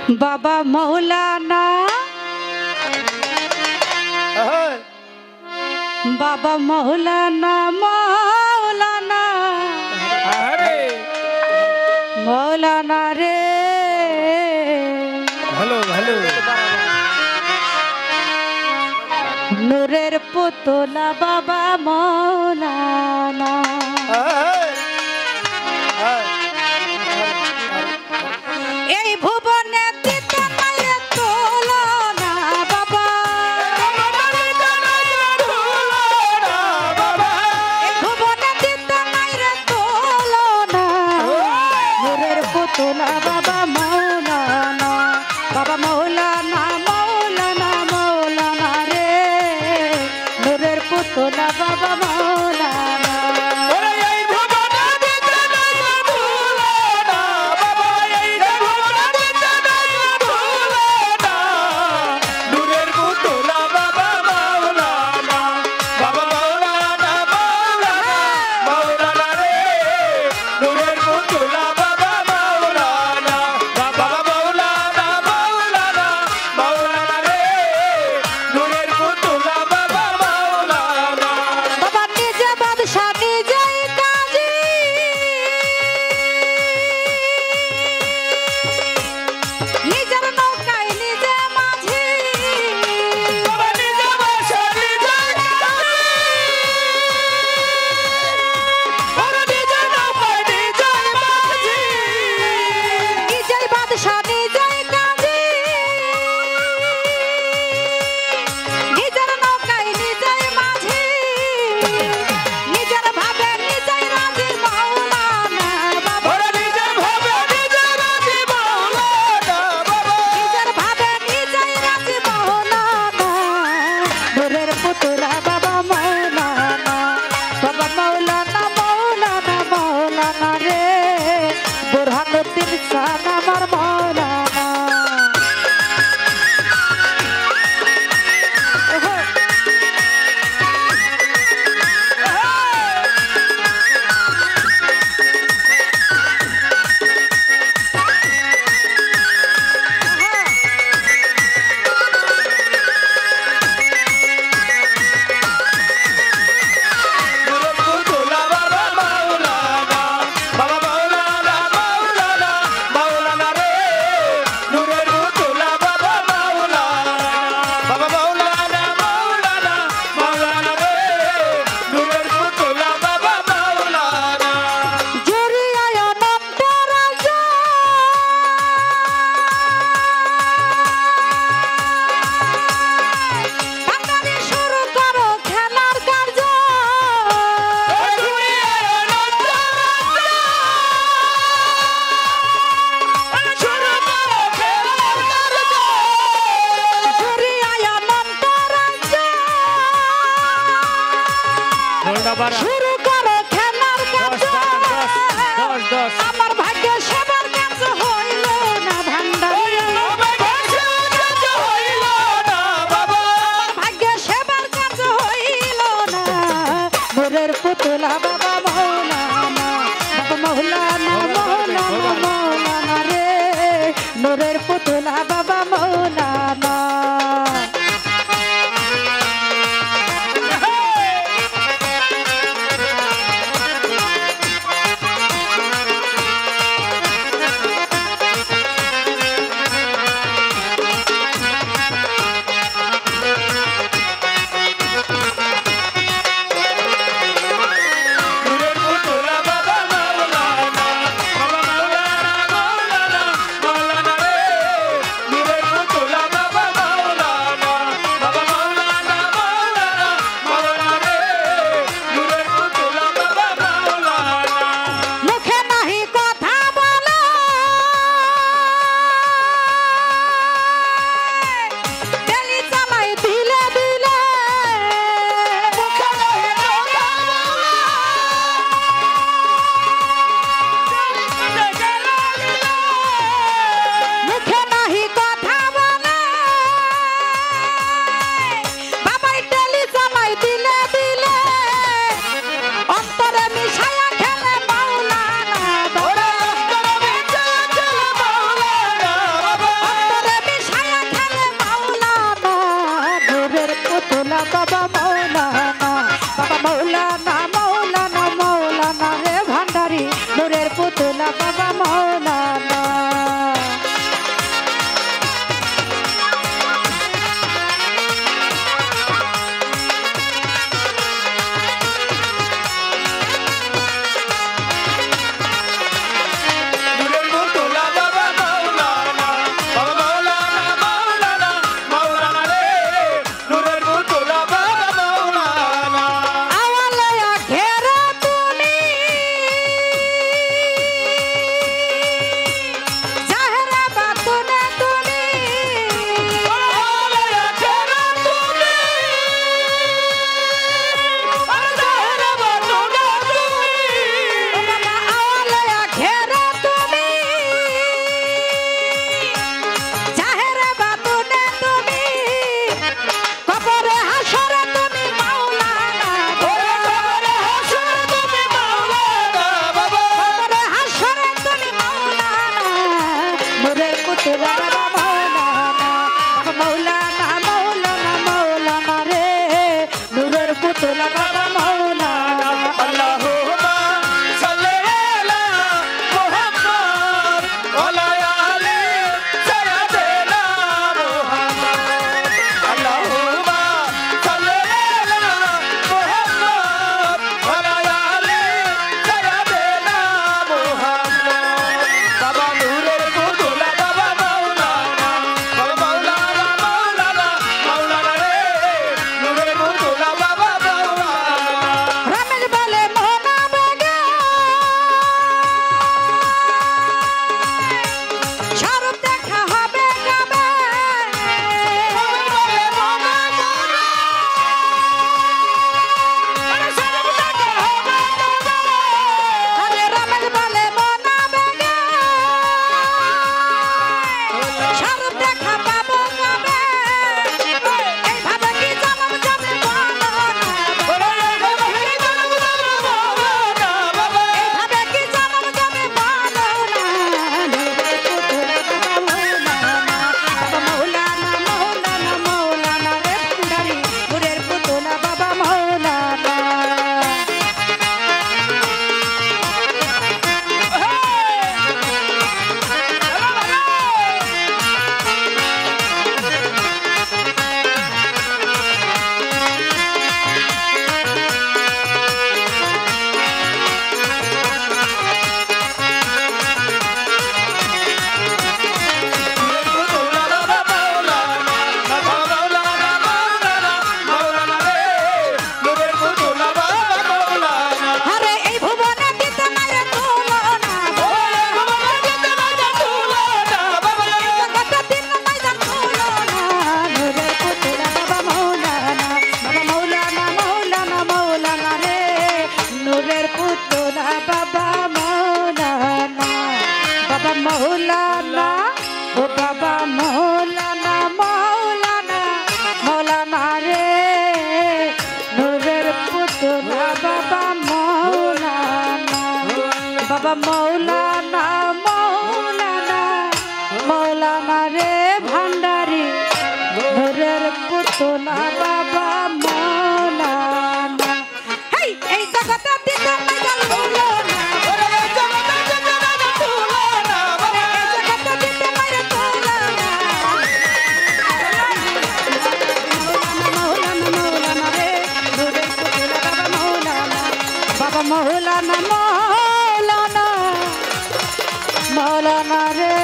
বাবা মৌলানা বাবা মৌলানা মৌলানা মৌলানা রে ভালো ভালো নূরের পুতলা বাবা মৌলানা এই ভুবনে দিতে নাই রে তুলনা বাবা এই ভুবনে দিতে নাই রে তুলনা নূরের পুতলা বাবা মৌলানা বাবা মৌলানা মৌলানা মৌলানা রে নূরের পুতলা বাবা মৌলানা শুরু করো খেলার কাজ আমার ভাগ্যে সেবার কাজ হইল না ভান্ডারি আমার ভাগ্যে সেবার কাজ হইল না নূরের পুতলা বাবা মৌলানা বাবা মৌলানা মৌলানা মৌলানা রে নূরের পুতলা বাবা মৌলানা পুতুলা বাবা মৌলানা মৌলানা মৌলানা রে নূরের পুতুলা বাবা মৌলানা আল্লাহুম্মা সাল্লি আলা মুহাম্মদ ওয়া আলা আলি সাইয়্যিদিনা মুহাম্মদ আল্লাহুম্মা সাল্লি আলা মুহাম্মদ ওয়া আলা আলি সাইয়্যিদিনা মুহাম্মদ বাবা নূরের পুতুলা বাবা মাওলানা মাওলানা রে নূরের পুতুলা বাবা মাওলানা রমেশ বলে মোনা বেগে শাহরুখ দেখা হবে কবে আরে রমেশ বলে মোনা বেগে শাহরুখ দেখা পাবো কবে এইভাবে কি জনম যাবে বলো না এইভাবে কি জনম যাবে বলো না বাবা মৌলানা মৌলানা মৌলানা রে ভান্ডারি নূরের পুতুলা বাবা মৌলানা আরে এই ভুবনে দিতে মারে তুলনা জগতে দিন মাইরা তুলনা নূরের পুতুলা বাবা মৌলানা মৌলানা মৌলানা রে নূরের পুতুলা বাবা মৌলানা বাবা মৌলানা ও বাবা মৌলানা মৌলানা মৌলানা রে নূরের পুতুলা বাবা মৌলানা বাবা মৌলানা মৌলানা মৌলানা রে ভান্ডারি নূরের পুতুলা বাবা মৌলানা হেই এই জগতে দিতে মাইরা তুলনা এই জগতে দিতে মাইরা তুলনা মৌলানা মৌলানা রে নূরের পুতুলা বাবা মৌলানা বাবা মৌলানা মৌলানা মৌলানা রে